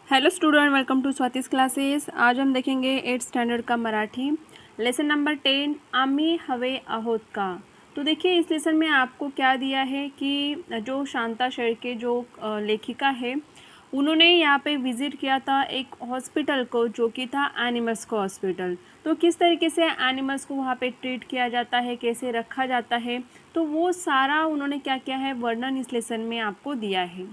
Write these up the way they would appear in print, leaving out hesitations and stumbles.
Hello student, welcome to Swati's classes. आज हम देखेंगे 8th स्टैंडर्ड का मराठी लेसन नंबर 10 आम्ही हवे आहोत का। तो देखिए इस लेसन में आपको क्या दिया है कि जो शांता शेळके जो लेखिका है उन्होंने यहाँ पे विज़िट किया था एक हॉस्पिटल को जो कि था एनिमल्स को हॉस्पिटल। तो किस तरीके से एनिमल्स को वहाँ पे ट्रीट किया जाता है, कैसे रखा जाता है, तो वो सारा उन्होंने क्या किया है वर्णन इस लेसन में आपको दिया है।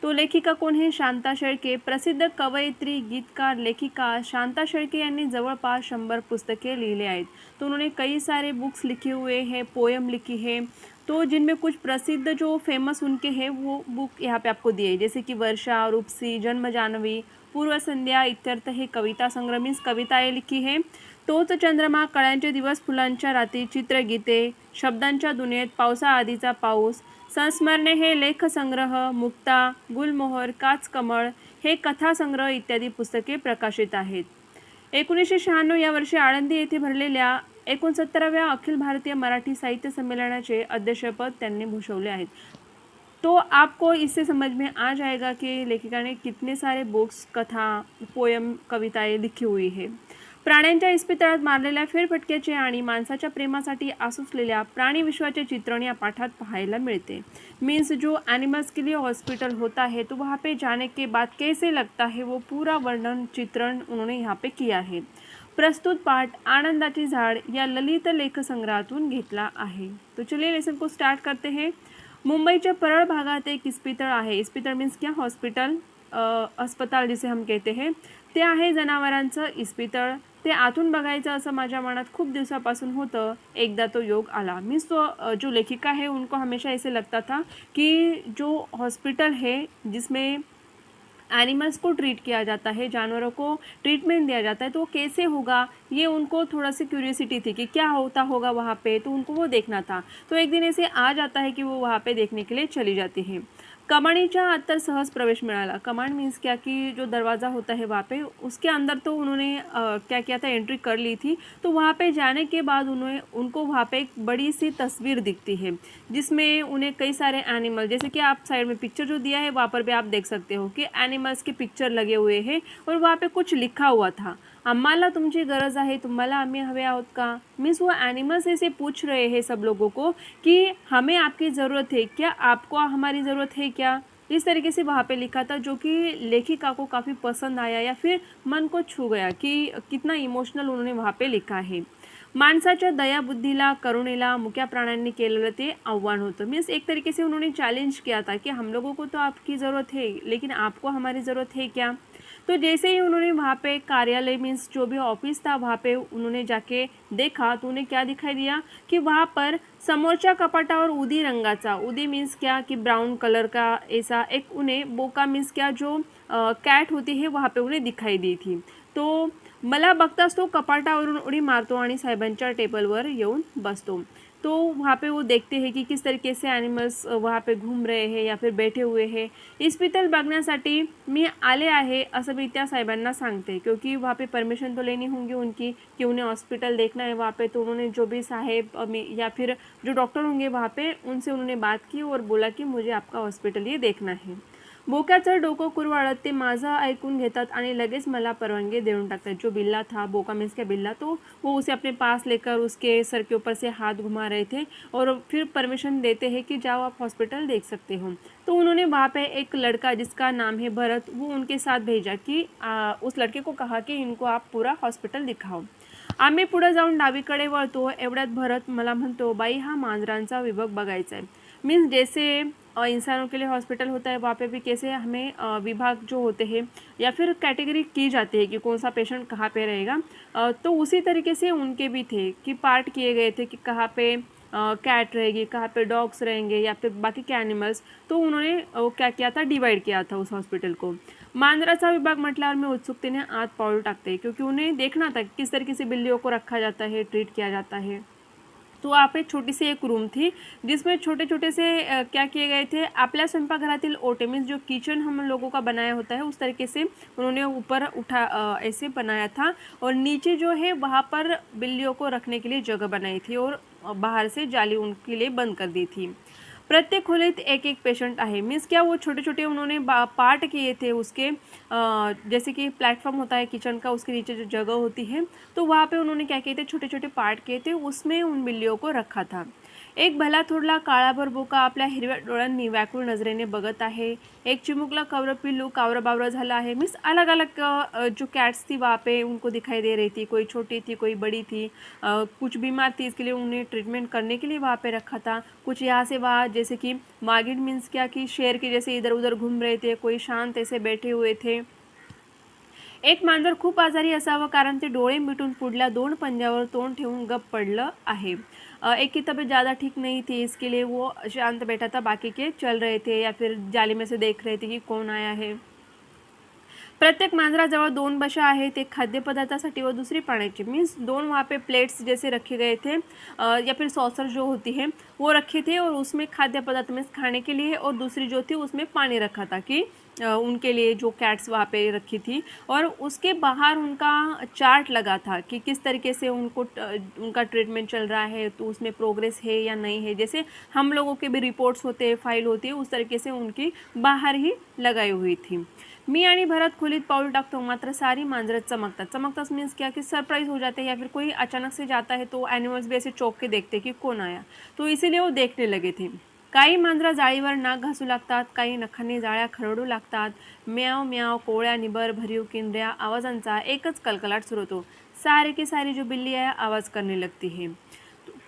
तो लेखिका कोण है? शांता शेळके। प्रसिद्ध कवयित्री, गीतकार, लेखिका शांता शेळके यांनी जवळपास 100 पुस्तकें लिहिले आहेत। तो उन्होंने कई सारे बुक्स लिखे हुए हैं, पोएम लिखी है। तो जिनमें कुछ प्रसिद्ध जो फेमस उनके हैं वो बुक यहाँ पे आपको दिए, जैसे कि वर्षा, रूपसी, जन्म जानवी, पूर्व संध्या इत्यर्थ हे कविता संग्रह मीन्स कविताएं लिखी है। तोच चंद्रमा, कळ्यांचे दिवस, फुलांच्या रात्री, चित्रगीते, शब्दांच्या दुनियेत, पावसाआधीचा पाऊस, संस्मरणे हे लेखसंग्रह, मुक्ता, गुलमोहर, काचकमळ हे कथासंग्रह इत्यादी पुस्तके प्रकाशित आहेत। 1996 या वर्षी आळंदी येथे भरलेल्या 69व्या अखिल भारतीय मराठी साहित्य संमेलनाचे अध्यक्षपद त्यांनी भूषवले आहेत। तो आपको इससे समझ में आ जाएगा कि लेखिका ने कितने सारे बुक्स, कथा, पोयम, कविताएं लिखी हुई है। प्राण्यांच्या इस्पितळात मारलेल्या फेरफटक्याचे आणि माणसाच्या प्रेमासाठी आसुसलेल्या प्राणी विश्वाचे चित्रण या पाठात पाहायला मिलते। मीन्स जो एनिमल्स के लिए हॉस्पिटल होता है तो वहाँ पे जाने के बाद कैसे लगता है वो पूरा वर्णन चित्रण उन्होंने यहाँ पे किया है। प्रस्तुत पाठ आनंदाची झाड या ललित लेख संग्रहातून घेतला आहे। तो चलिए लेसन को स्टार्ट करते हैं। मुंबईच्या परळ भागात एक इस्पितळ आहे। इस्पितळ मीन्स क्या? हॉस्पिटल, अस्पताल जिसे हम कहते हैं, ते आहे जनावरांचं इस्पितळ। ते आतून बघायचं असं माझ्या मनात खूप दिवसापासून होतं। एकदा तो योग आला। मीन्स तो जो लेखिका है उनको हमेशा ऐसे लगता था कि जो हॉस्पिटल है जिसमें एनिमल्स को ट्रीट किया जाता है, जानवरों को ट्रीटमेंट दिया जाता है, तो वो कैसे होगा ये उनको थोड़ा सी क्यूरियोसिटी थी कि क्या होता होगा वहाँ पे, तो उनको वो देखना था। तो एक दिन ऐसे आ जाता है कि वो वहाँ पे देखने के लिए चली जाती है। कमाणीच्या आत तर सहज प्रवेश मिळाला। कमांड मीन्स क्या कि जो दरवाज़ा होता है वहाँ पे, उसके अंदर तो उन्होंने क्या किया था, एंट्री कर ली थी। तो वहाँ पे जाने के बाद उनको वहाँ पे एक बड़ी सी तस्वीर दिखती है जिसमें उन्हें कई सारे एनिमल, जैसे कि आप साइड में पिक्चर जो दिया है वहाँ पर भी आप देख सकते हो कि एनिमल्स के पिक्चर लगे हुए हैं और वहाँ पे कुछ लिखा हुआ था, आम्हाला तुमची गरज आहे, तुम्हाला आम्ही हवे आहोत का। मीन्स वो एनिमल्स ऐसे पूछ रहे हैं सब लोगों को कि हमें आपकी ज़रूरत है क्या, आपको हमारी ज़रूरत है क्या। इस तरीके से वहाँ पे लिखा था जो कि लेखिका को काफ़ी पसंद आया या फिर मन को छू गया कि कितना इमोशनल उन्होंने वहाँ पे लिखा है। माणसाच्या दयाबुद्धीला, करुणेला मुक्या प्राण्यांनी केलेलं ते आव्हान होतं। मीन्स एक तरीके से उन्होंने चैलेंज किया था कि हम लोगों को तो आपकी ज़रूरत है लेकिन आपको हमारी ज़रूरत है क्या। तो जैसे ही उन्होंने वहाँ पे कार्यालय मीन्स जो भी ऑफिस था वहाँ पे उन्होंने जाके देखा तो उन्हें क्या दिखाई दिया कि वहाँ पर समोरच्या कपाटावर उदी रंगाचा, उदी मीन्स क्या कि ब्राउन कलर का ऐसा एक उन्हें बोका मीन्स क्या जो कैट होती है वहाँ पे उन्हें दिखाई दी थी। तो मला बघताच तो कपाटावरून उडी मारतो आणि साहेबांच्या टेबलवर येऊन बसतो। तो वहाँ पे वो देखते हैं कि किस तरीके से एनिमल्स वहाँ पे घूम रहे हैं या फिर बैठे हुए हैं। इस्पितळ बघण्यासाठी मी आले आहे असं मी त्या साहेबांना सांगते, क्योंकि वहाँ पे परमिशन तो लेनी होंगी उनकी कि उन्हें हॉस्पिटल देखना है वहाँ पे। तो उन्होंने जो भी साहेब या फिर जो डॉक्टर होंगे वहाँ पे उनसे उन्होंने बात की और बोला कि मुझे आपका हॉस्पिटल ये देखना है। बोक्याचं डोकं कुरवाळत ते माझं ऐकून घेतात आणि लगेच मला परवानगी देऊन टाकतात। जो बिल्ला था, बोका मीन्स क्या बिल्ला, तो वो उसे अपने पास लेकर उसके सर के ऊपर से हाथ घुमा रहे थे और फिर परमिशन देते हैं कि जाओ आप हॉस्पिटल देख सकते हो। तो उन्होंने वहाँ पे एक लड़का जिसका नाम है भरत, वो उनके साथ भेजा कि उस लड़के को कहा कि इनको आप पूरा हॉस्पिटल दिखाओ। आम्ही पुढे जाऊन डावीकडे वळतो, एवढ्यात भरत मला म्हणतो, बाई हा मांजरांचा विभाग बघायचा है। मीन्स जैसे इंसानों के लिए हॉस्पिटल होता है वहाँ पे भी कैसे हमें विभाग जो होते हैं या फिर कैटेगरी की जाती है कि कौन सा पेशेंट कहाँ पे रहेगा। तो उसी तरीके से उनके भी थे कि पार्ट किए गए थे कि कहाँ पे कैट रहेगी, कहाँ पे डॉग्स रहेंगे या फिर बाकी के एनिमल्स। तो उन्होंने क्या किया था, डिवाइड किया था उस हॉस्पिटल को। मांजराचा विभाग म्हटल्यावर मैं उत्सुकतेने आत पाऊल टाकते क्योंकि उन्हें देखना था कि किस तरीके से बिल्लियों को रखा जाता है, ट्रीट किया जाता है। तो वहाँ पे छोटी सी एक रूम थी जिसमें छोटे छोटे से क्या किए गए थे, आपल्या स्वयंपाकघरातील ओटे मीन्स जो किचन हम लोगों का बनाया होता है उस तरीके से उन्होंने ऊपर उठा ऐसे बनाया था और नीचे जो है वहाँ पर बिल्लियों को रखने के लिए जगह बनाई थी और बाहर से जाली उनके लिए बंद कर दी थी। प्रत्येक खोलीत एक एक पेशेंट आहे। मीन्स क्या वो छोटे छोटे उन्होंने पार्ट किए थे उसके, जैसे कि प्लेटफॉर्म होता है किचन का, उसके नीचे जो जगह होती है तो वहाँ पे उन्होंने क्या किए थे, छोटे छोटे पार्ट किए थे, उसमें उन बिल्लियों को रखा था। एक भला थोरला काळाभर बोका आपल्या हिरव्या डोळ्यांनी व्याकुळ नजरेने बघत आहे। एक चिमुकला कवरं पिल्लू कावरं बावरं झाला है। मीन्स अलग अलग जो कैट्स थी वहाँ पे उनको दिखाई दे रही थी, कोई छोटी थी कोई बड़ी थी, कुछ बीमार थी इसके लिए उन्हें ट्रीटमेंट करने के लिए वहाँ पे रखा था, कुछ यहाँ से वहाँ, जैसे कि मागिड मीन्स क्या कि शेर के जैसे इधर उधर घूम रहे थे, कोई शांत ऐसे बैठे हुए थे। एक मांजर खूप आजारी असावं कारण ते डोळे मिटून पुढल्या 2 पंजावर तोंड ठेवून गप्प पडलं आहे। एक की तबीयत ज़्यादा ठीक नहीं थी, इसके लिए वो शांत बैठा था, बाकी के चल रहे थे या फिर जाली में से देख रहे थे कि कौन आया है। प्रत्येक मांजराजवळ 2 बशा आहेत, एक खाद्यपदार्थासाठी व दूसरी पाण्याची। मीन्स 2 वहाँ पे प्लेट्स जैसे रखे गए थे, या फिर सॉसर जो होती है वो रखे थे और उसमें खाद्य पदार्थ मीन्स खाने के लिए, और दूसरी जो थी उसमें पानी रखा था कि उनके लिए जो कैट्स वहाँ पे रखी थी। और उसके बाहर उनका चार्ट लगा था कि किस तरीके से उनको उनका ट्रीटमेंट चल रहा है, तो उसमें प्रोग्रेस है या नहीं है, जैसे हम लोगों के भी रिपोर्ट्स होते हैं, फाइल होती है, उस तरीके से उनकी बाहर ही लगाई हुई थी। मी आणि भरत खोलीत पाऊल टाकतो, मात्र सारी मांजरें चमकतात। चमकतात मीन्स क्या कि सरप्राइज हो जाते हैं, या फिर कोई अचानक से जाता है तो एनिमल्स भी ऐसे चौंक के देखते कि कौन आया, तो इसीलिए वो देखने लगे थे। काही मांजरा जाळीवर नाक घासू लागतात, काही नखांनी जाळ्या खरडू लागतात। म्याव म्याव, कोवळ्या निबर भरीव किंड्या आवाजांचा एकच कलकलाट सुरू होतो। सारे की सारी जो बिल्ली है आवाज़ करने लगती है।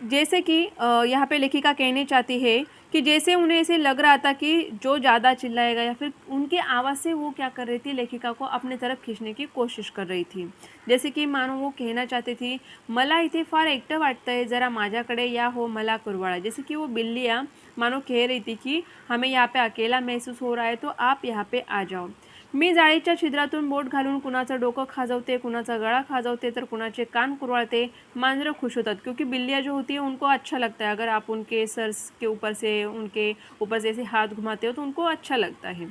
जैसे कि यहाँ पे लेखिका कहना चाहती है कि जैसे उन्हें ऐसे लग रहा था कि जो ज़्यादा चिल्लाएगा या फिर उनकी आवाज़ से वो क्या कर रही थी, लेखिका को अपने तरफ खींचने की कोशिश कर रही थी। जैसे कि मानो वो कहना चाहती थी, मला इथे फार एकटं वाटतंय, जरा माझ्याकडे या हो मला कुरवाळा। जैसे कि वो बिल्लियाँ मानो कह रही थी कि हमें यहाँ पे अकेला महसूस हो रहा है, तो आप यहाँ पे आ जाओ। मी जाळीच्या छिद्रातून बोट घालून कुणाचं डोकं खाजवते, कुणाचा गळा खाजवते, तर कुणाचे कान कुरवाळते। मांजरें खुश होतात क्योंकि बिल्लियाँ जो होती है उनको अच्छा लगता है, अगर आप उनके सर के ऊपर से उनके ऊपर से ऐसे हाथ घुमाते हो तो उनको अच्छा लगता है।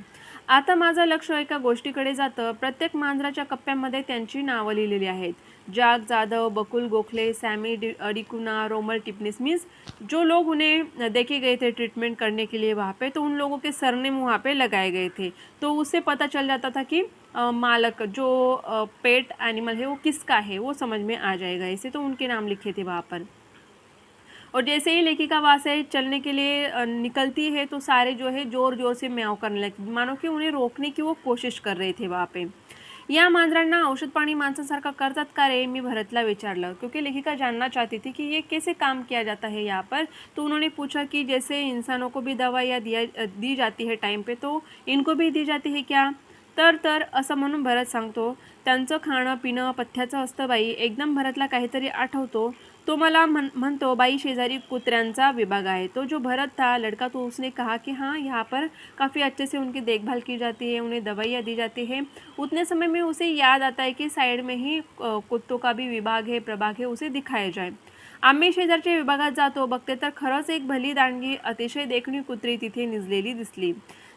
आता माझं लक्ष एका गोष्टीकडे जातं, प्रत्येक मांजराच्या कप्प्यामध्ये त्यांची नावं लिहिलेली आहेत। जाग जाधव, बकुल गोखले, सैमी अडिकुना, रोमल टिपनिस। मीन्स जो लोग उन्हें देखे गए थे ट्रीटमेंट करने के लिए वहाँ पे, तो उन लोगों के सरनेम वहाँ पे लगाए गए थे, तो उससे पता चल जाता था कि मालक जो पेट एनिमल है वो किसका है, वो समझ में आ जाएगा। ऐसे तो उनके नाम लिखे थे वहाँ पर। और जैसे ही लेखिका वहाँ से चलने के लिए निकलती है तो सारे जो है ज़ोर ज़ोर से म्याऊं करने लगते, मानो कि उन्हें रोकने की वो कोशिश कर रहे थे वहाँ पे। या मांजरांना औषध पाणी माणसांसारखं करतात का रे, मी भरतला विचारलं, क्योंकि लेखिका जानना चाहती थी कि ये कैसे काम किया जाता है यहाँ पर। तो उन्होंने पूछा कि जैसे इंसानों को भी दवाइयाँ दी जाती है टाइम पे, तो इनको भी दी जाती है क्या? तर असं म्हणून भरत सांगतो, त्यांचं खाणं पिणं पथ्याचं असतं बाई। एकदम भरतला काहीतरी आठवतो, तो मला म्हणतो बाई शेजारी कुत्र्यांचा विभाग आहे। तो जो भरत था लड़का, तो उसने कहा कि हाँ यहाँ पर काफ़ी अच्छे से उनकी देखभाल की जाती है, उन्हें दवाइयाँ दी जाती है। उतने समय में उसे याद आता है कि साइड में ही कुत्तों का भी विभाग है, प्रभाग है, उसे दिखाया जाए। आम्ही शेजारच्या विभागात जातो, बघते तर खरंच एक भली दांडगी अतिशय देखणी कुत्री तिथे निजलेली दिसली।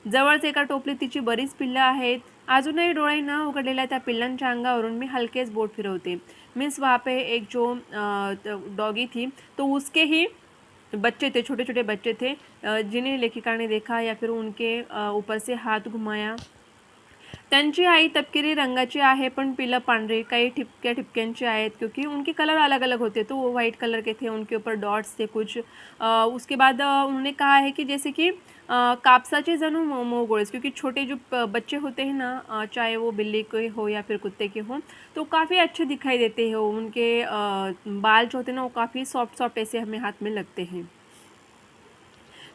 जवळच एका टोपलीत तिची बरीच पिल्लं आहेत। अजूनही डोळे न उघडलेल्या त्या पिल्लांच्या अंगावरून मी हलकेच बोट फिरवते। मीन्स वहाँ पे एक जो डॉगी थी, तो उसके ही बच्चे थे, छोटे छोटे बच्चे थे, जिन्हें लेखिका ने देखा या फिर उनके ऊपर से हाथ घुमाया। त्यांची आई तपकिरी रंगाची आहे, पण पिलं पांढरी, काही ठिपक्या ठिपक्यांची आहेत, क्योंकि उनके कलर अलग अलग होते, तो वो वाइट कलर के थे, उनके ऊपर डॉट्स थे कुछ। उसके बाद उन्होंने कहा है कि जैसे कि कापसाचे जणू मोगोळेस, क्योंकि छोटे जो बच्चे होते हैं ना, चाहे वो बिल्ली के हो या फिर कुत्ते के हो, तो काफ़ी अच्छे दिखाई देते हैं। उनके बाल जो होते हैं ना, वो काफ़ी सॉफ्ट सॉफ्ट ऐसे हमें हाथ में लगते हैं।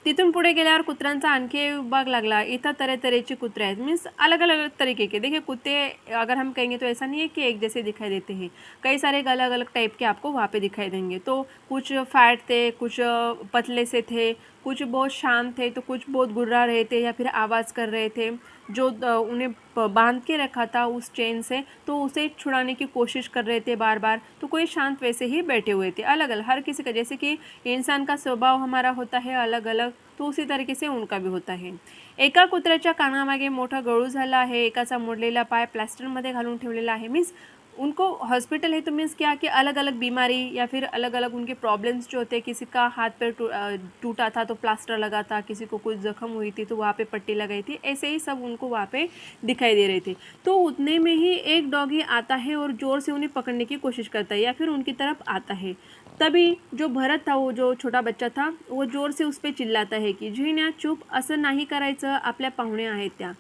तिथून पुढे गेल्यावर कुत्र्यांचा आणखी एक विभाग लागला। इथं तरह तरह के कुत्रे हैं, मीन्स अलग अलग तरीके के। देखिए कुत्ते अगर हम कहेंगे तो ऐसा नहीं है कि एक जैसे दिखाई देते हैं, कई सारे अलग अलग टाइप के आपको वहाँ पे दिखाई देंगे। तो कुछ फैट थे, कुछ पतले से थे, कुछ बहुत शांत थे, तो कुछ बहुत गुर्रा रहे थे या फिर आवाज़ कर रहे थे। जो उन्हें बांध के रखा था उस चेन से, तो उसे छुड़ाने की कोशिश कर रहे थे बार बार। तो कोई शांत वैसे ही बैठे हुए थे, अलग अलग हर किसी का, जैसे कि इंसान का स्वभाव हमारा होता है अलग अलग, तो उसी तरीके से उनका भी होता है। एका कुत्र्याच्या कानामागे मोठा गळू झाला आहे, एकाचा मोडलेला पाय प्लास्टरमध्ये घालून ठेवलेला आहे। मीन्स उनको हॉस्पिटल है तो मीन्स क्या कि अलग अलग बीमारी या फिर अलग अलग उनके प्रॉब्लम्स जो होते हैं, किसी का हाथ पैर टूटा था तो प्लास्टर लगा था, किसी को कुछ जख्म हुई थी तो वहाँ पे पट्टी लगाई थी, ऐसे ही सब उनको वहाँ पे दिखाई दे रहे थे। तो उतने में ही एक डॉगी आता है और ज़ोर से उन्हें पकड़ने की कोशिश करता है या फिर उनकी तरफ आता है। तभी जो भरत था, वो जो छोटा बच्चा था, वो जोर से उस पर चिल्लाता है कि झिण्या चुप, असं नाही करायचं, आपल्या पाहुणे आहेत त्या।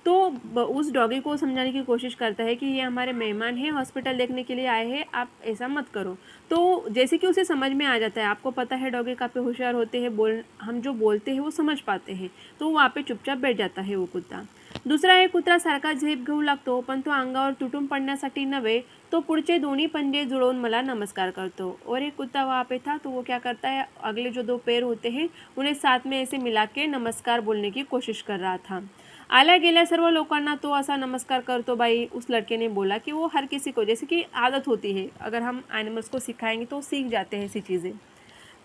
तो उस डॉगी को समझाने की कोशिश करता है कि ये हमारे मेहमान हैं, हॉस्पिटल देखने के लिए आए हैं, आप ऐसा मत करो। तो जैसे कि उसे समझ में आ जाता है, आपको पता है डॉगी काफ़ी होशियार होते हैं, हम जो बोलते हैं वो समझ पाते हैं, तो वहाँ पे चुपचाप बैठ जाता है वो कुत्ता। दुसरा एक कुत्रा सारखा झेप घेऊ लागतो, पण तो अंगावर तुटून पडण्यासाठी नव्हे, तो पुढचे दोन्ही पंजे जुळवून मला नमस्कार करतो। और एक कुत्ता वहाँ पे था, तो वो क्या करता है, अगले जो दो पैर होते हैं उन्हें साथ में ऐसे मिला के नमस्कार बोलने की कोशिश कर रहा था। आल्या गेल्या सर्व लोकांना तो ऐसा नमस्कार करतो बाई। उस लड़के ने बोला कि वो हर किसी को, जैसे कि आदत होती है, अगर हम एनिमल्स को सिखाएंगे तो सीख जाते हैं ऐसी चीज़ें।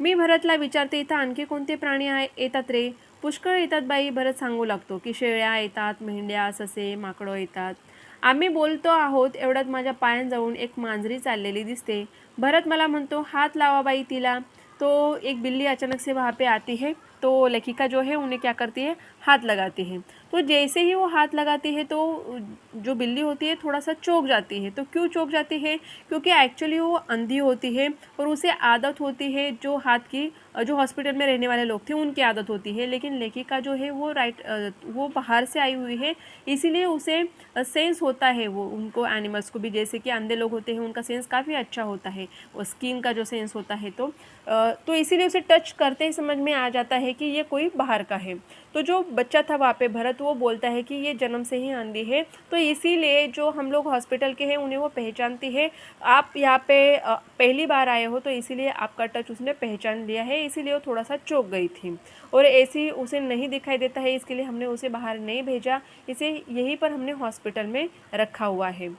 मी भरतला विचारते, इथं आणखी कोणते प्राणी येतात रे? पुष्कळ येतात बाई, भरत सांगू लागतो की शेळ्या येतात, मेंढ्या, ससे, माकडं येतात। आम्ही बोलतो आहोत एवढ्यात माझ्या पायांजवळून एक मांजरी चाललेली दिसते। भरत मला म्हणतो, हात लावा बाई तिला। तो एक बिल्ली अचानक से वहाँ पे आती है, तो लेखिका जो है उन्हें क्या करती है, हाथ लगाती है। तो जैसे ही वो हाथ लगाती है तो जो बिल्ली होती है थोड़ा सा चौंक जाती है। तो क्यों चौंक जाती है? क्योंकि एक्चुअली वो अंधी होती है और उसे आदत होती है, जो हाथ की, जो हॉस्पिटल में रहने वाले लोग थे उनकी आदत होती है, लेकिन लेखिका जो है वो बाहर से आई हुई है, इसीलिए उसे सेंस होता है वो उनको एनिमल्स को भी, जैसे कि अंधे लोग होते हैं उनका सेंस काफ़ी अच्छा होता है, वो स्किन का जो सेंस होता है, तो इसीलिए उसे टच करते ही समझ में आ जाता है कि ये कोई बाहर का है। तो जो बच्चा था वहाँ पे भरत, वो बोलता है कि ये जन्म से ही अंधी है, तो इसीलिए जो हम लोग हॉस्पिटल के हैं उन्हें वो पहचानती है। आप यहाँ पे पहली बार आए हो तो इसीलिए आपका टच उसने पहचान लिया है, इसीलिए वो थोड़ा सा चौंक गई थी। और ऐसी उसे नहीं दिखाई देता है, इसके लिए हमने उसे बाहर नहीं भेजा, इसे यहीं पर हमने हॉस्पिटल में रखा हुआ है।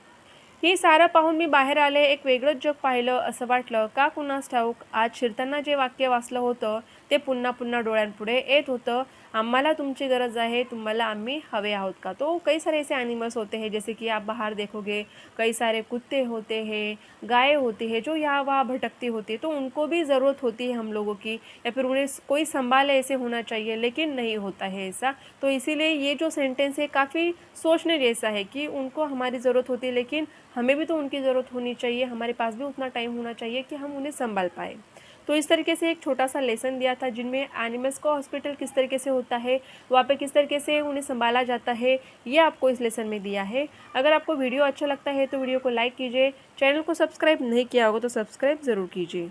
हे सारं पाहून मी बाहेर आले, एक वेगळंच जग पाहिलं असं वाटलं, का कुणास ठाऊक। आज शिरताना जे वाक्य वाचलं होतं ते पुन्हा पुन्हा डोळ्यांपुढे येत होतं, आम्हाला तुमची गरज है, तुम्हाला आम्ही हवे आहोत का। तो कई सारे ऐसे एनिमल्स होते हैं, जैसे कि आप बाहर देखोगे कई सारे कुत्ते होते हैं, गाय होती है, जो यहाँ वहाँ भटकती होती है, तो उनको भी ज़रूरत होती है हम लोगों की, या फिर उन्हें कोई संभाले ऐसे होना चाहिए, लेकिन नहीं होता है ऐसा। तो इसीलिए ये जो सेंटेंस है काफ़ी सोचने जैसा है कि उनको हमारी ज़रूरत होती है, लेकिन हमें भी तो उनकी ज़रूरत होनी चाहिए, हमारे पास भी उतना टाइम होना चाहिए कि हम उन्हें संभाल पाए। तो इस तरीके से एक छोटा सा लेसन दिया था, जिनमें एनिमल्स का हॉस्पिटल किस तरीके से होता है, वहाँ पे किस तरीके से उन्हें संभाला जाता है, ये आपको इस लेसन में दिया है। अगर आपको वीडियो अच्छा लगता है तो वीडियो को लाइक कीजिए, चैनल को सब्सक्राइब नहीं किया होगा तो सब्सक्राइब ज़रूर कीजिए।